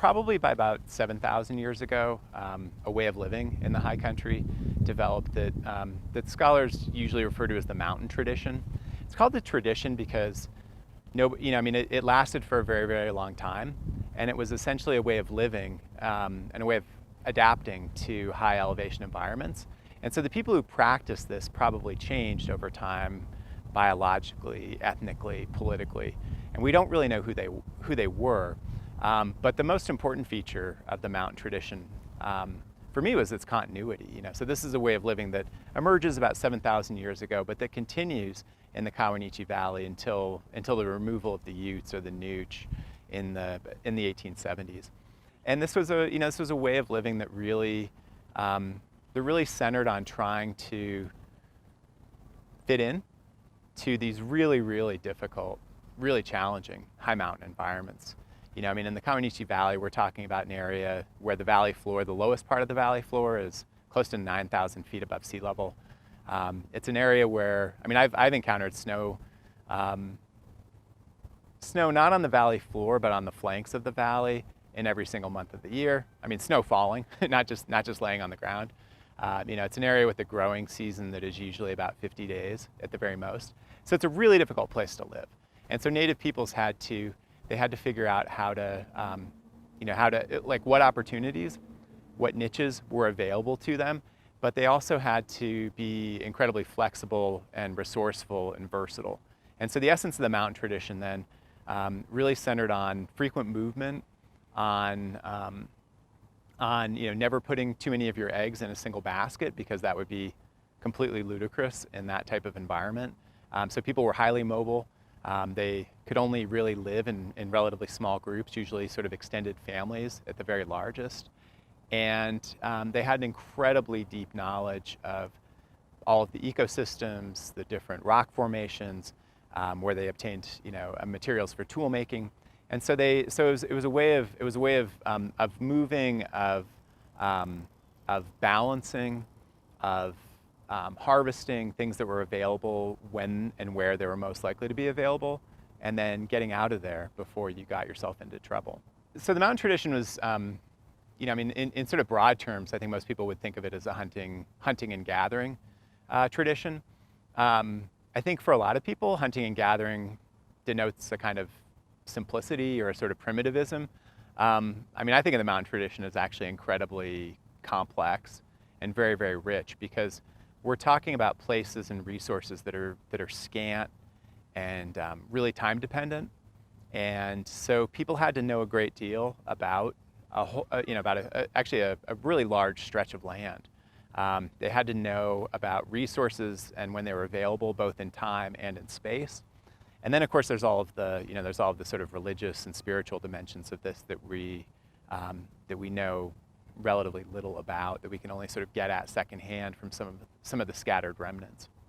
probably by about 7,000 years ago, a way of living in the high country developed that scholars usually refer to as the mountain tradition. It's called the tradition because it lasted for a very, very long time, and it was essentially a way of living and a way of adapting to high elevation environments. And so the people who practiced this probably changed over time, biologically, ethnically, politically, and we don't really know who they were. But the most important feature of the mountain tradition for me was its continuity. So this is a way of living that emerges about 7,000 years ago, but that continues in the Coyote Valley until the removal of the Utes or the Nooch in the 1870s. And this was a way of living that really centered on trying to fit in to these really, really difficult, really challenging high mountain environments. In the Coyote Valley, we're talking about an area where the valley floor, the lowest part of the valley floor, is close to 9,000 feet above sea level. It's an area where, I've encountered snow, not on the valley floor, but on the flanks of the valley in every single month of the year. Snow falling, not just laying on the ground. It's an area with a growing season that is usually about 50 days at the very most. So it's a really difficult place to live. And so native peoples had to figure out what opportunities, what niches were available to them, but they also had to be incredibly flexible and resourceful and versatile. And so the essence of the mountain tradition then really centered on frequent movement, on never putting too many of your eggs in a single basket, because that would be completely ludicrous in that type of environment. So people were highly mobile. They could only really live in relatively small groups, usually sort of extended families at the very largest. And they had an incredibly deep knowledge of all of the ecosystems, the different rock formations, where they obtained materials for tool making. And so it was a way of moving, of balancing, of harvesting things that were available when and where they were most likely to be available, and then getting out of there before you got yourself into trouble. So the mountain tradition was, in sort of broad terms, I think most people would think of it as a hunting and gathering tradition. I think for a lot of people, hunting and gathering denotes a kind of simplicity or a sort of primitivism. I think of the mountain tradition as actually incredibly complex and very, very rich, because we're talking about places and resources that are scant and really time dependent. And so people had to know a great deal about actually a really large stretch of land. They had to know about resources and when they were available, both in time and in space. And then, of course, there's all of the sort of religious and spiritual dimensions of this that we know relatively little about, that we can only sort of get at secondhand from some of the scattered remnants.